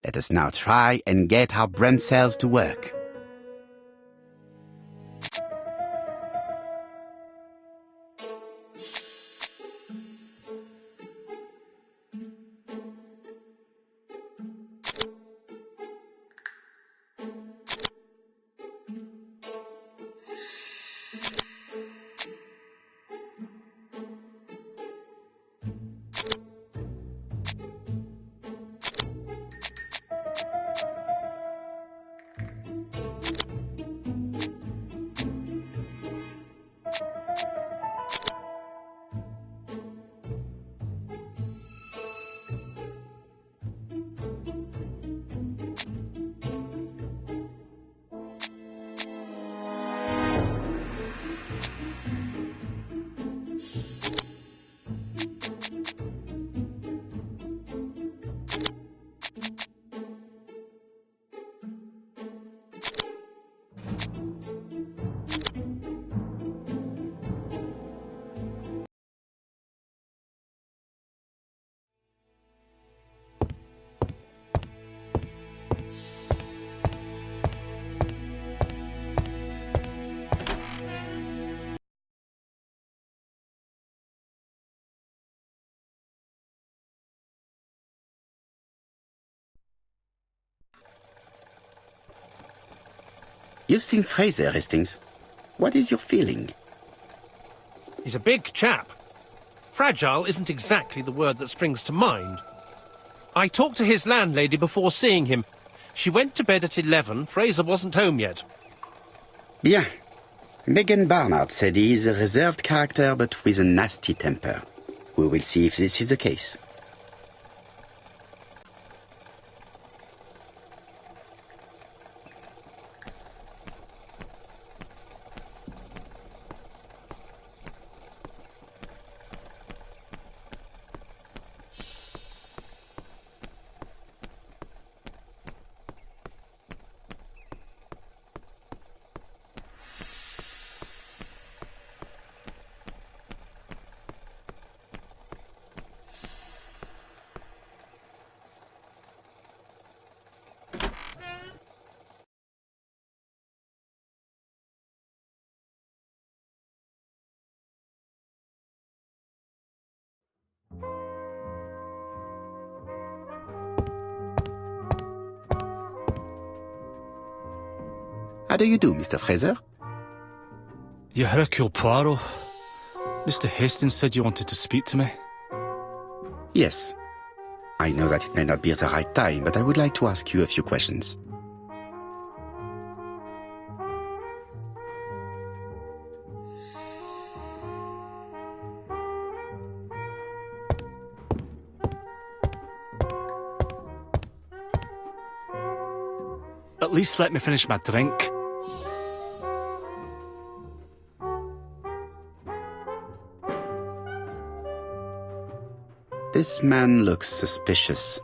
Let us now try and get our brain cells to work. You've seen Fraser, Hastings. What is your feeling? He's a big chap. Fragile isn't exactly the word that springs to mind. I talked to his landlady before seeing him. She went to bed at 11. Fraser wasn't home yet. Bien. Megan Barnard said he is a reserved character but with a nasty temper. We will see if this is the case. How do you do, Mr. Fraser? You Hercule Poirot. Mr. Hastings said you wanted to speak to me. Yes. I know that it may not be the right time, but I would like to ask you a few questions. At least let me finish my drink. This man looks suspicious.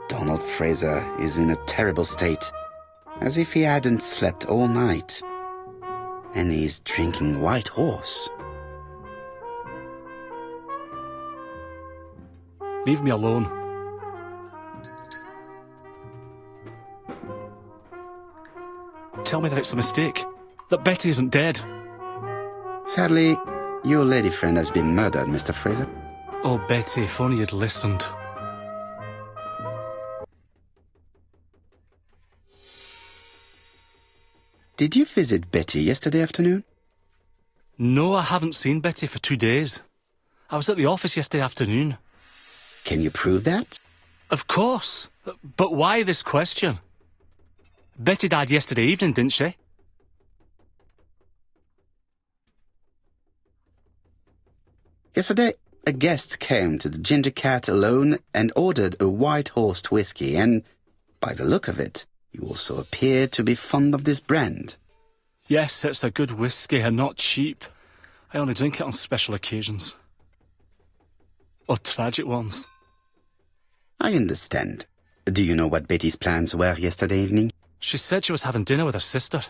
Donald Fraser is in a terrible state, as if he hadn't slept all night. And he's drinking White Horse. Leave me alone. Tell me that it's a mistake, that Betty isn't dead. Sadly, your lady friend has been murdered, Mr. Fraser. Oh, Betty, if only you'd listened. Did you visit Betty yesterday afternoon? No, I haven't seen Betty for 2 days. I was at the office yesterday afternoon. Can you prove that? Of course. But why this question? Betty died yesterday evening, didn't she? Yesterday, a guest came to the Ginger Cat alone and ordered a White Horse whiskey, and, by the look of it, you also appear to be fond of this brand. Yes, it's a good whiskey and not cheap. I only drink it on special occasions. Or tragic ones. I understand. Do you know what Betty's plans were yesterday evening? She said she was having dinner with her sister.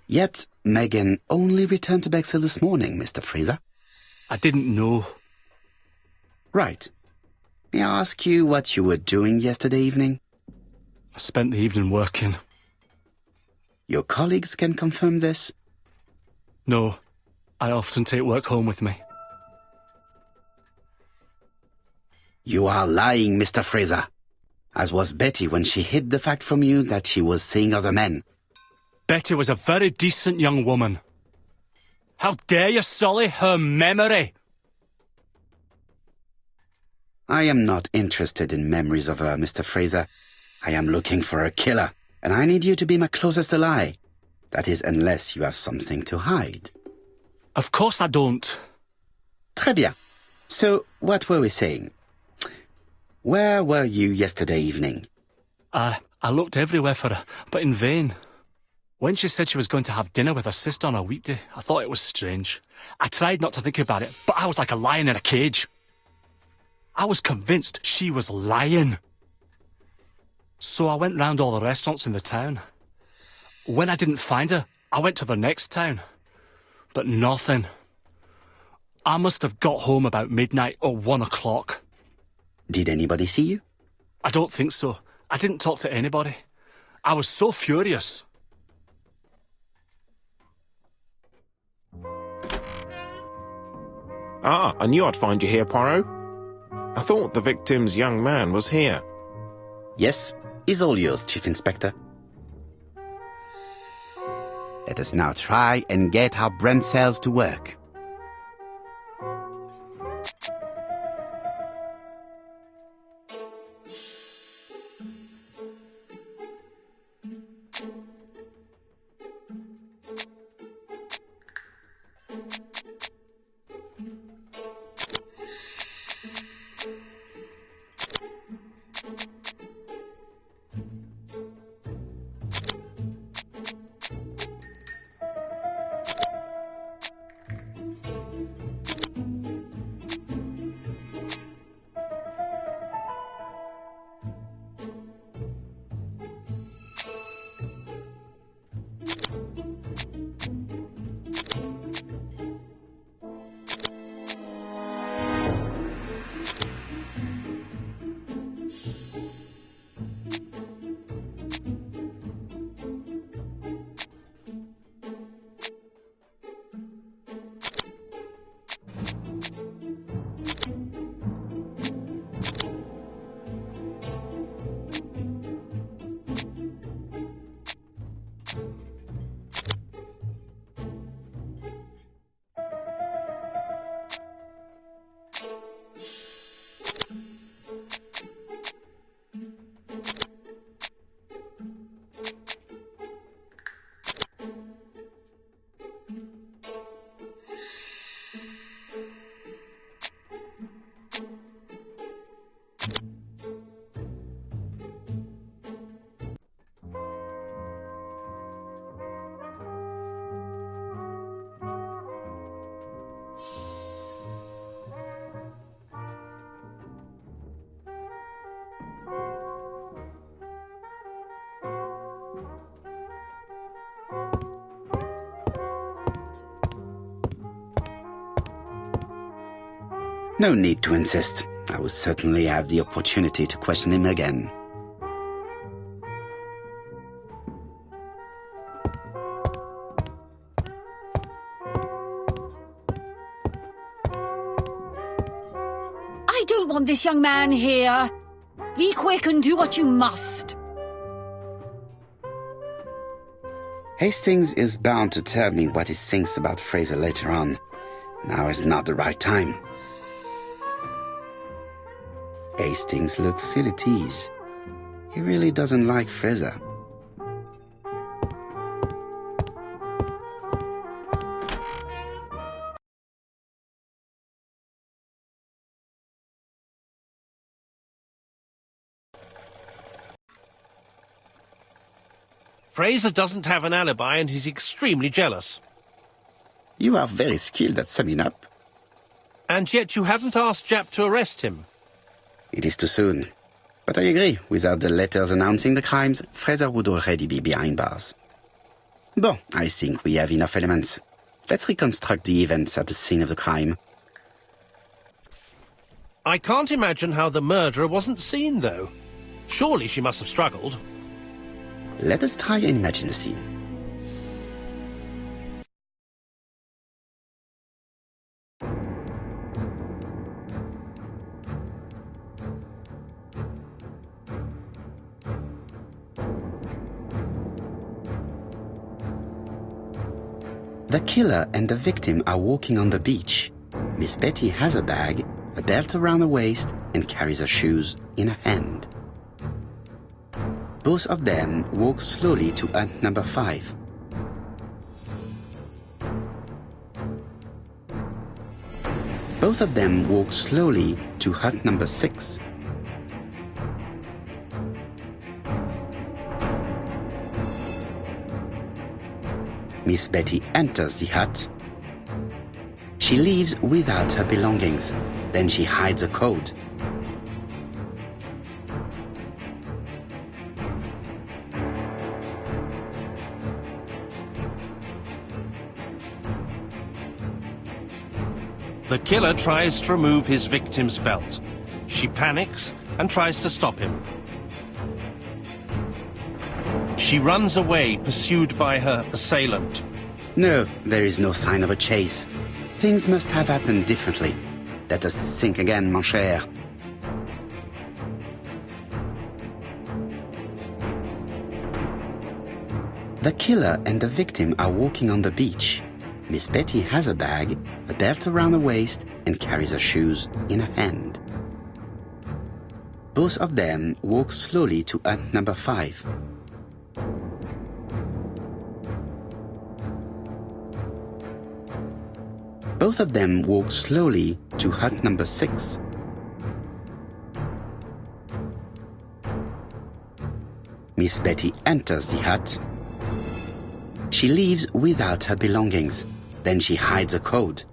Yet, Megan only returned to Bexhill this morning, Mr. Fraser. I didn't know. Right. May I ask you what you were doing yesterday evening? I spent the evening working. Your colleagues can confirm this? No, I often take work home with me. You are lying, Mr. Fraser. As was Betty when she hid the fact from you that she was seeing other men. Betty was a very decent young woman. How dare you sully her memory? I am not interested in memories of her, Mr. Fraser. I am looking for a killer, and I need you to be my closest ally. That is, unless you have something to hide. Of course I don't. Très bien. So, what were we saying? Where were you yesterday evening? I looked everywhere for her, but in vain. When she said she was going to have dinner with her sister on a weekday, I thought it was strange. I tried not to think about it, but I was like a lion in a cage. I was convinced she was lying. So I went round all the restaurants in the town. When I didn't find her, I went to the next town. But nothing. I must have got home about midnight or 1 o'clock. Did anybody see you? I don't think so. I didn't talk to anybody. I was so furious. Ah, I knew I'd find you here, Poirot. I thought the victim's young man was here. Yes, is all yours, Chief Inspector. Let us now try and get our brain cells to work. No need to insist. I will certainly have the opportunity to question him again. I don't want this young man here. Be quick and do what you must. Hastings is bound to tell me what he thinks about Fraser later on. Now is not the right time. Hastings looks ill at ease. He really doesn't like Fraser. Fraser doesn't have an alibi and he's extremely jealous. You are very skilled at summing up. And yet you haven't asked Japp to arrest him. It is too soon. But I agree, without the letters announcing the crimes, Fraser would already be behind bars. Bon, I think we have enough elements. Let's reconstruct the events at the scene of the crime. I can't imagine how the murderer wasn't seen, though. Surely she must have struggled. Let us try and imagine the scene. The killer and the victim are walking on the beach. Miss Betty has a bag, a belt around her waist, and carries her shoes in her hand. Both of them walk slowly to hut number 5. Both of them walk slowly to hut number 6. Miss Betty enters the hut. She leaves without her belongings. Then she hides a code. The killer tries to remove his victim's belt. She panics and tries to stop him. She runs away, pursued by her assailant. No, there is no sign of a chase. Things must have happened differently. Let us think again, mon cher. The killer and the victim are walking on the beach. Miss Betty has a bag, a belt around her waist, and carries her shoes in her hand. Both of them walk slowly to hut number 5. Both of them walk slowly to hut number 6. Miss Betty enters the hut. She leaves without her belongings. Then she hides a code.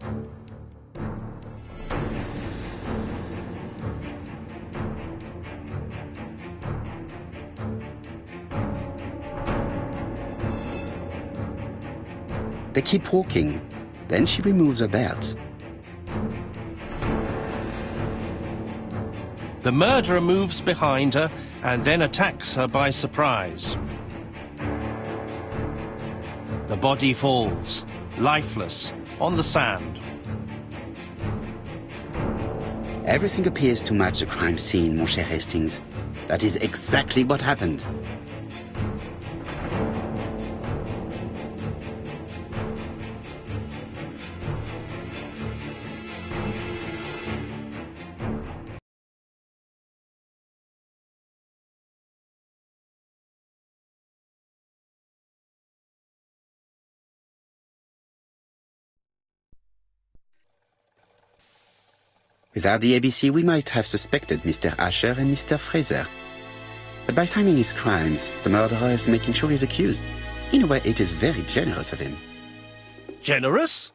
They keep walking. Then she removes her belt. The murderer moves behind her and then attacks her by surprise. The body falls, lifeless, on the sand. Everything appears to match the crime scene, mon cher Hastings. That is exactly what happened. Without the ABC, we might have suspected Mr. Asher and Mr. Fraser. But by signing his crimes, the murderer is making sure he's accused. In a way, it is very generous of him. Generous?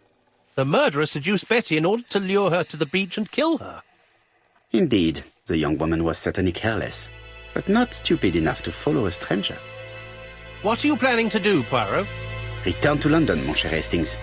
The murderer seduced Betty in order to lure her to the beach and kill her. Indeed, the young woman was certainly careless, but not stupid enough to follow a stranger. What are you planning to do, Poirot? Return to London, mon cher Hastings.